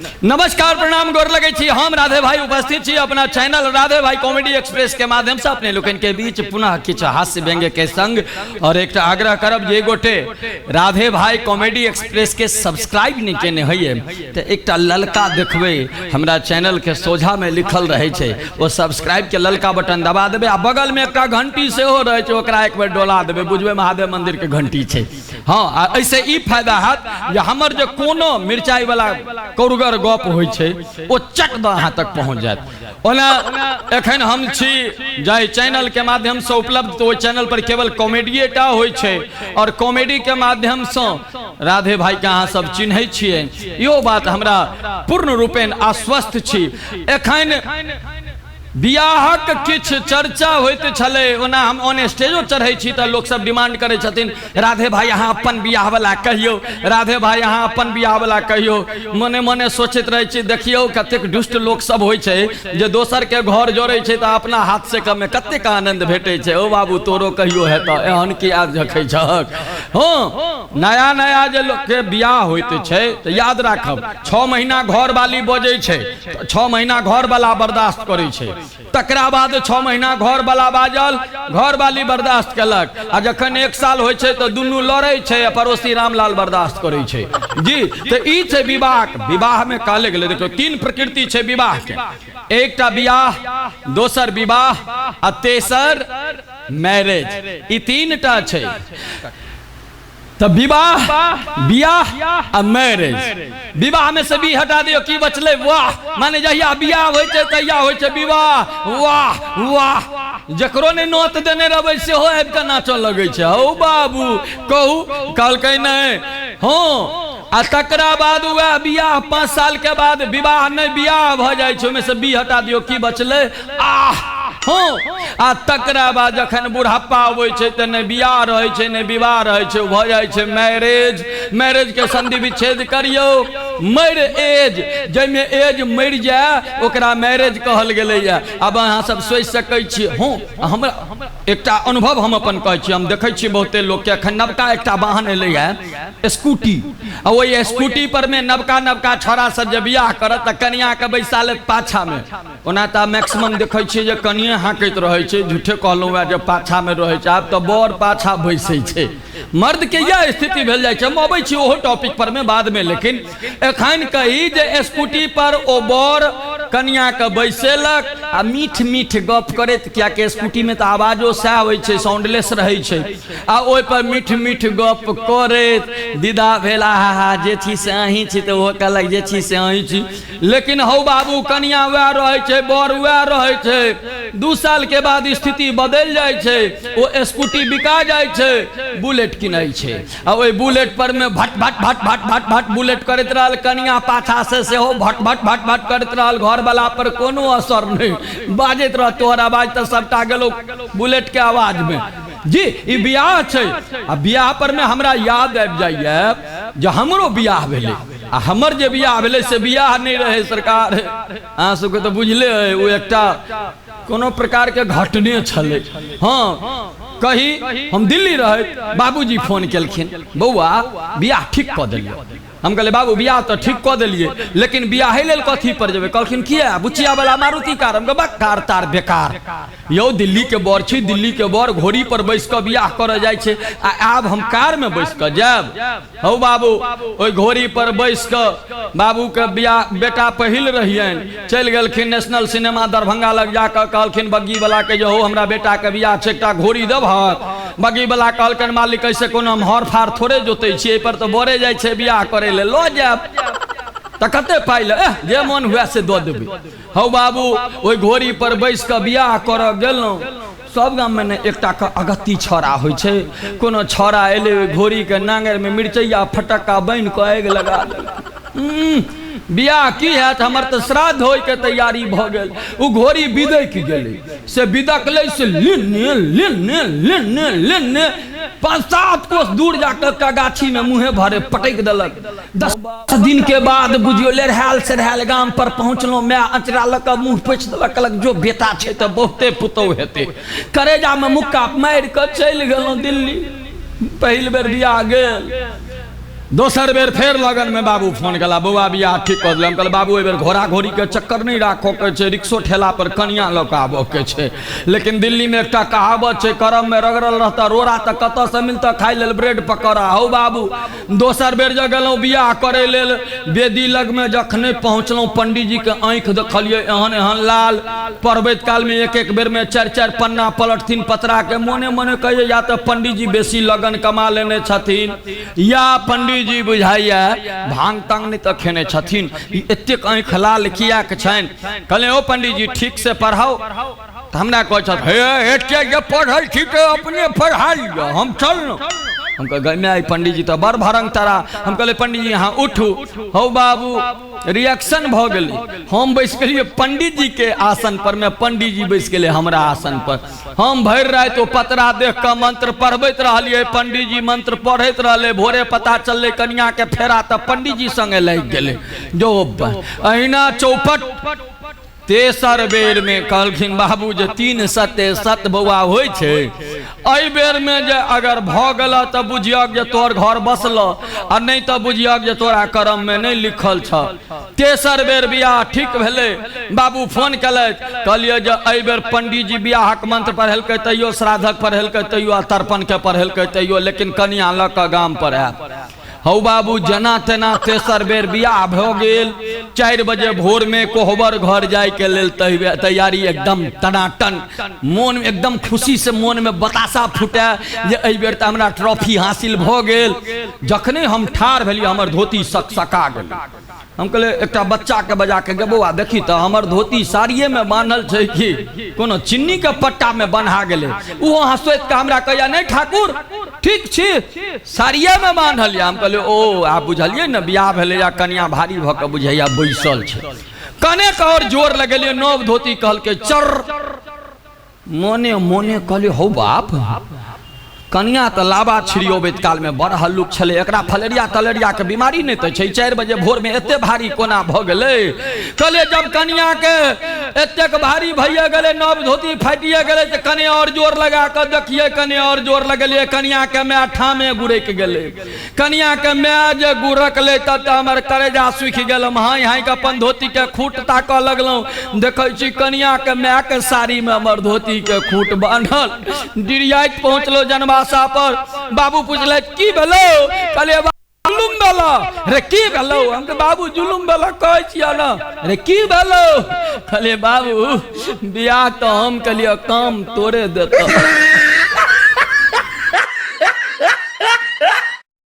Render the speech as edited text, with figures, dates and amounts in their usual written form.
नमस्कार प्रणाम गोर लगे छी हम राधे भाई उपस्थित छी अपना चैनल राधे भाई कॉमेडी एक्सप्रेस के माध्यम से अपने लोगन के बीच पुनः किछ हास्य व्यंग्य के संग और एक आग्रह करब जे गोटे राधे भाई कॉमेडी एक्सप्रेस के सब्सक्राइब नहीं केने होइए तो एक ललका देखबे हमरा चैनल के सोझा में लिखल रहे छे वो सब्सक्राइब के ललका बटन दबा देबे आ बगल में एक घंटी से हो रहे छे ओकरा एक बेर डोला देबे बुझबे महादेव मंदिर के घंटी छे। हाँ ऐसे ई फायदा हाथ जे हमर जे कोनो मिर्चाई वाला कौरगर गप होइ छे ओ चट द अहाँ तक पहुंच जात। ओना एखन हम छी जाय चैनल के माध्यम से उपलब्ध तो चैनल पर केवल कॉमेडीटा होइ छे और कॉमेडी के माध्यम से राधे भाई के अहाँ सब चिन्है छियै यो बात हमरा पूर्ण रूपेण आश्वस्त छी। एखन बियाहक किछ चर्चा होइत छले ओना हम ऑन स्टेजो चढ़ै छी त लोक सब डिमांड करै छथिन राधे भाई अहाँ अपन बियाह वाला कहियो, राधे भाई अहाँ अपन बियाह वाला कहियो। मने मने सोचैत रहै छी देखियो कतेक दुष्ट लोक सब होइ छै जे दोसर के घर जोड़ै छै त अपना हाथ से कमे कतेक आनंद भेटै छै। ओ बाबू तोरो कहियो हेत एहन की आज रखै छक। हाँ नया नया जे लोक के बियाह होइत छै त याद राखब 6 महीना घर वाली बजै छै 6 महीना घर वाला बर्दाश्त करै छै तकरा बाद 6 महीना घर वाला बाजल घर वाली बर्दाश्त कलक आ जखन 1 साल होइ छै तो दुनू लड़ै छै पड़ोसी रामलाल बर्दाश्त करै छै जी। तो ई छै विवाह में कहले गेलै देखो 3 प्रकृति छै विवाह के, एकटा बियाह दोसर विवाह आ तेसर मैरिज ई 3टा छै। तो विवाह बियाह आ मैरिज विवाह में से भी हटा दियो की बचले वाह माने जहिया बियाह होइ छै तहिया होइ छै विवाह वाह वाह जकरो ने नोत देने रहबै से हो आबि के नाचऽ लगै छै। ओ बाबू कहू कहलकै नहीं हाँ आ तकरा बाद वह बियाह 5 साल के बाद विवाह नहीं बियाह भ जाय छै ओमे से बी हटा दियो की बचले आह हाँ आ तकरा बाद जखन बुढ़ापा आबै छै त ने बियाह रहै छै ने विवाह रहै छै भ जाय छै मैरिज। मैरिज के संधि विच्छेद करियो मर एज जैमे एज मर जाए ओकरा मैरिज कहल गेलै या। अब अहाँ सब सोचि सकै छी हाँ हमरा एकटा अनुभव हम अपन कहै छी हम देखै छी बहुते लोग के एखन नवका एकटा वाहन एलै है स्कूटी आ ओहि स्कूटी पर में नवका छोरा सब जे बियाह करत त कनिया के बैसा लेत पाछा में। ओना त मैक्सिमम देखै छी जे कनिया हाँकैत रहे छै झूठे कहलहुँ वह जब पाछा में रहे छै आब तो बर पाछा बैसै छै मर्द के यह स्थिति भेल जाइ छै। हम अबै छी ओहो टॉपिक पर में बाद में लेकिन एखन कही जे स्कूटी पर ओ बर कनिया के बैसेलक आ मीठ मीठ गप करैत किया के स्कूटी में तो आवाजो सएह होइ छै साउंडलेस रहै छै आ ओहि पर मीठ मीठ गप करैत विदा भेला हा जे छी से अहीं छी तो वो कहलक जे छी से अहीं छी। लेकिन हौ बाबू कनिया वएह रहै छै बर वएह रहै छै 2 साल के बाद स्थिति बदल जाय छै ओ स्कूटी बिका जाय छै बुलेट किनै छै आ ओहि बुलेट पर में भट भट भट भट भट भट बुलेट करैत रहल कनिया पाछा से सेहो भट भट भट भट करैत रहल घर वाला पर कोनो असर नहीं बाजैत रह तोहर आवाज तो सबटा गेलो बुलेट के आवाज में जी। ई बियाह छै आ बियाह पर में हमरा याद आबि जाइए जे हमरो बियाह भेलै आ हमर जे बियाह भेलै से बियाह नहीं रहे सरकार अहाँ सबके तो बुझले है वो एकटा कोनो प्रकार के घटने छलै। हाँ कही हम दिल्ली रहे बाबूजी फोन केलखिन बौआ बियाह ठीक कऽ देलियै। हम कहले बाबू बियाह तो ठीक कऽ देलियै लेकिन बियाहे लेल कथी पर जेबै। कहलखिन किया बुचिया वाला मारुति कार। हम कहब कार तार बेकार यौ दिल्ली के बर छी दिल्ली के बर घोड़ी पर बैस कऽ बियाह करऽ जाइ छै आ आब हम कार में बैस कऽ जायब। हौ बाबू ओहि घोड़ी पर बैस कऽ बाबू के बियाह बेटा पहिल रहियन चल गेलखिन नेशनल सिनेमा दरभंगा लग जाकर कहलखिन बग्गी वाला के जो हमरा बेटा के बियाह छै एकटा घोड़ी देब। बग्गी वाला कहलखिन मालिक ऐसे कोनो हम हर फार थोड़े जोतै छी पर तो बोरे जाइ छै बियाह करे ले लो जाब त कते पाइ ले जे मन हुए से दऽ देबै। हौ बाबू ओहि घोड़ी पर बैस कऽ बियाह करऽ गेलहुँ सब गाम में ने एकटा के अगत्ती छौड़ा होइ छै कोनो छौड़ा एले घोड़ी के नांगर में मिर्चैया फटक्का बांधि कऽ आगि लगा देलकै। बियाह की हैत हमर तो श्राद्ध होय के तैयारी भ गेल उ घोड़ी बिदक गेलै से बिदकलै से लेने लेने लेने लेने 5-7 कोस दूर जाकर गाछी में मुँहे भरे पटक देलक। 10 दिन के बाद बुझियो लड़हाल सड़हाल गाम पर पहुँचलहुँ मैं अचरा लऽ कऽ मुँह पोछि देलक कहलक जो बेटा छै तऽ बहुते पुतौह हेतै करेजा में मुक्का मारि कऽ चलि गेलहुँ दिल्ली। पहिल बेर बियाह गेल दोसर बेर फेर लगन में बाबू फोन कला बउआ बियाह ठीक कर दिल। हम कहल बाबू एहि बेर घोड़ा घोड़ी के चक्कर नहीं राखो के छै, रिक्शो ठेला पर कनिया लऽ कऽ आबो के छै। लेकिन दिल्ली में एकटा कहावत छै, करम में रगड़ल रहता रोड़ा तऽ कतऽ से मिलता खाय लेल ब्रेड पकौड़ा। हौ बाबू दोसर बेर जे गेलहुँ बियाह करे लेल बेदी लग में जखने पहुँचलहुँ पंडित जी के आँखि देखलियै एहन एहन लाल। पढ़बैत काल में एक एक बेर में 4-4 पन्ना पलटथिन पतरा के। मोने मोने कहिए या तो पंडित जी बेसी लगन कमा लेने छथिन या पंडित जी बुझाइया भांग तांग नहीं तो खेने छथिन। एतेक आँखि लाल किया के छनि। कहले ओ पंडित जी ठीक से पढ़ाओ। तो हमरा कहे पढ़ल ठीक है अपने पढ़ा लियो हम चल। हम कहे पंडित जी तो बड़ भरंग तारा। हम कहले पंडित जी यहाँ उठू। हो बाबू रिएक्शन भ गेली। हम बैस गेलिए पंडित जी के आसन पर में, पंडित जी बैस गेले हमरा आसन पर। हम भर रात तो पतरा देख के मंत्र पढ़बैत रहलिए, पंडित जी मंत्र पढ़ैत रहले। भोरे पता चलले कन्या के फेरा तो पंडित जी संगे लग गेले। जो अहिना चौपट तेसर बेर में कहलखिन बाबू जे 3 सत्य सत बउआ होइ छै। एहि बेर में जे अगर भ गेल त बुझियक जे तोर घर बसल आ नहीं तो बुझियक जे तोरा करम में नहीं लिखल छ। तेसर बेर बियाह ठीक भेले। बाबू फोन कलैत कहलिए जे एहि बेर पंडित जी बियाहक मंत्र पढ़ेलकै तैयो, श्राद्धक पढ़ेलकै तैयो, आ तर्पण के पढ़ेलकै तैयो, लेकिन कनिया लऽ कऽ गाम पर आयब। हौ बाबू जना तेना तेसर बेर बियाह भ गेल। 4 बजे भोर में कोहबर घर जाय के लेल तैयारी एकदम टनाटन। मन में एकदम खुशी से मन में बतासा फूटे जे एहि बेर त हमरा ट्रॉफी हासिल भ गेल। जखने हम ठाढ़ भेलिए हमर धोती सकसका गेल। हम कहले एकटा बच्चा के बजा के बउआ देखी तो हमर धोती साड़िए में बांधल छै कि कोनो चिन्नी के पट्टा में बन्हा गेले। ओहो हंसैत के हमरा कहया नहीं ठाकुर ठीक छी साड़िए में बांधल या। हम कहले ओ आप बुझलिए न बियाह भेले या कन्या भारी भ के बुझैया बैसल छै। कने का और जोर लगेलिए नव धोती कहल के चर। मोने मोने कहले हो बाप कनिया तो लाबा छिड़ियोबैत काल में बड़ हल्लुक छले। एकरा फलेरिया तलेरिया के बीमारी नहीं तो छै। 4 बजे भोर में एते भारी कोना भ गेले। कहले जब कनिया के एतेक भारी भइए गेले नव धोती फाटिए गेले तो कने और जोर लगा के देखिए। कने और जोर लगलिए कनिया के मैं ठामे गुरक गेले। कनिया के मैं जे गुरकले तब हमर करेजा सूखि गेल। हम हाई हाई के अपन धोती के खूट ताकऽ लगलहुँ। देखै छी कनिया के मैं के साड़ी में हमर धोती के खूट बांधल। डिरियाइत पहुँचलो जनवा पर। बाबू पूछले की भेलो? कहले जुलुम भेलो। रे की भेलो? हम के बाबू जुलुम भेलो कहै छिया ना। रे की भेलो? कहले बाबू बियाह तो हम कहलिए काम तोरे देता।